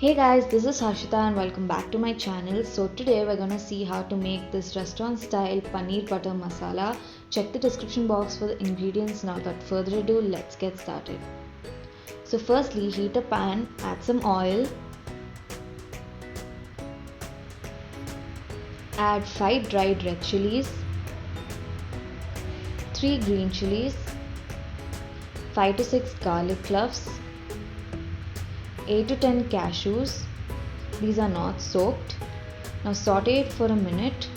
Hey guys, this is Harshita and welcome back to my channel. So today we're gonna see how to make this restaurant style paneer butter masala. Check the description box for the ingredients. Now without further ado, let's get started. So firstly, heat a pan, add some oil, add 5 dried red chilies, 3 green chilies, 5 to 6 garlic cloves, 8 to 10 cashews. These are not soaked. Now saute it for a minute.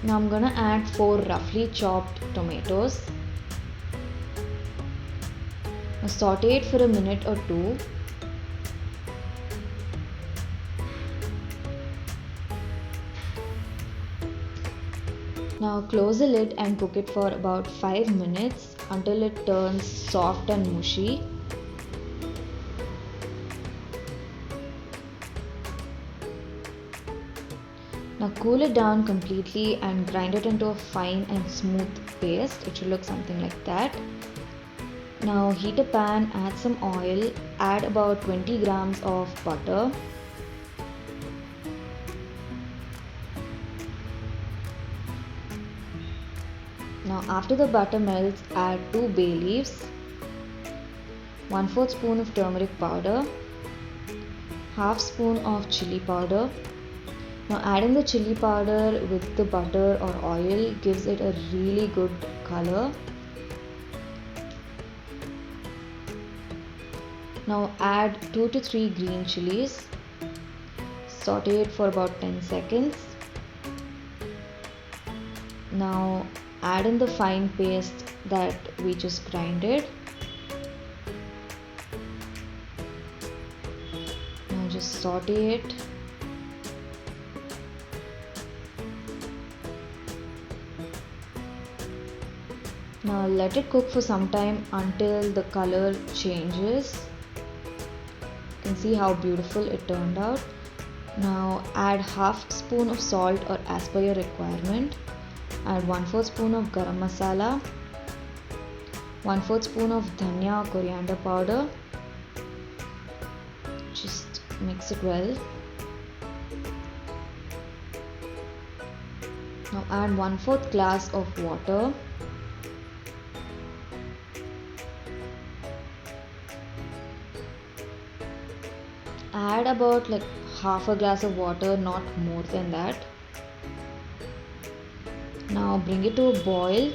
Now I'm gonna add 4 roughly chopped tomatoes. Now saute it for a minute or two. Now close the lid and cook it for about 5 minutes until it turns soft and mushy. Now cool it down completely and grind it into a fine and smooth paste. It should look something like that. Now heat a pan, add some oil, add about 20 grams of butter. Now after the butter melts, add 2 bay leaves, 1/4 spoon of turmeric powder, half spoon of chili powder. Now adding the chili powder with the butter or oil gives it a really good color. Now add 2 to 3 green chilies, saute it for about 10 seconds. Now add in the fine paste that we just grinded. Now just saute it. Now let it cook for some time until the color changes. You can see how beautiful it turned out. Now add half spoon of salt or as per your requirement. Add 1/4 spoon of Garam masala, 1/4 spoon of Dhanya or Coriander powder. Just mix it well. Now add 1/4 glass of water. Add about half a glass of water, not more than that. Now bring it to a boil.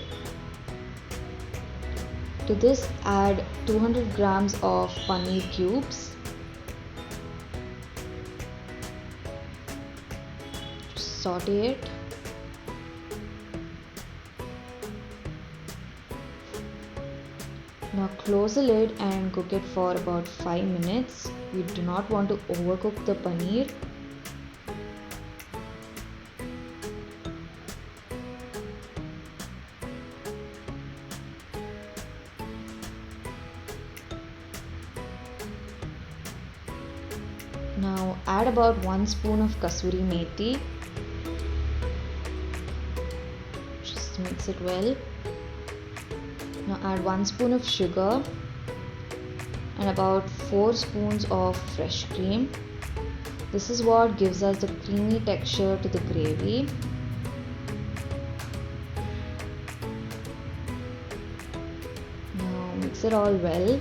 To this add 200 grams of paneer cubes. Saute it. Now close the lid and cook it for about 5 minutes. We do not want to overcook the paneer. Now add about 1 spoon of Kasuri methi. Just mix it well. Now add 1 spoon of sugar and about 4 spoons of fresh cream. This is what gives us the creamy texture to the gravy. Now mix it all well.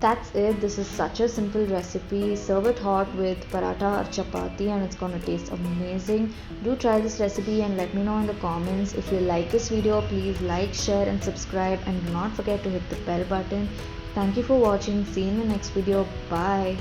That's it. This is such a simple recipe. Serve it hot with paratha or chapathi and it's gonna taste amazing. Do try this recipe and let me know in the comments. If you like this video, please like, share and subscribe, and do not forget to hit the bell button. Thank you for watching. See you in the next video. Bye.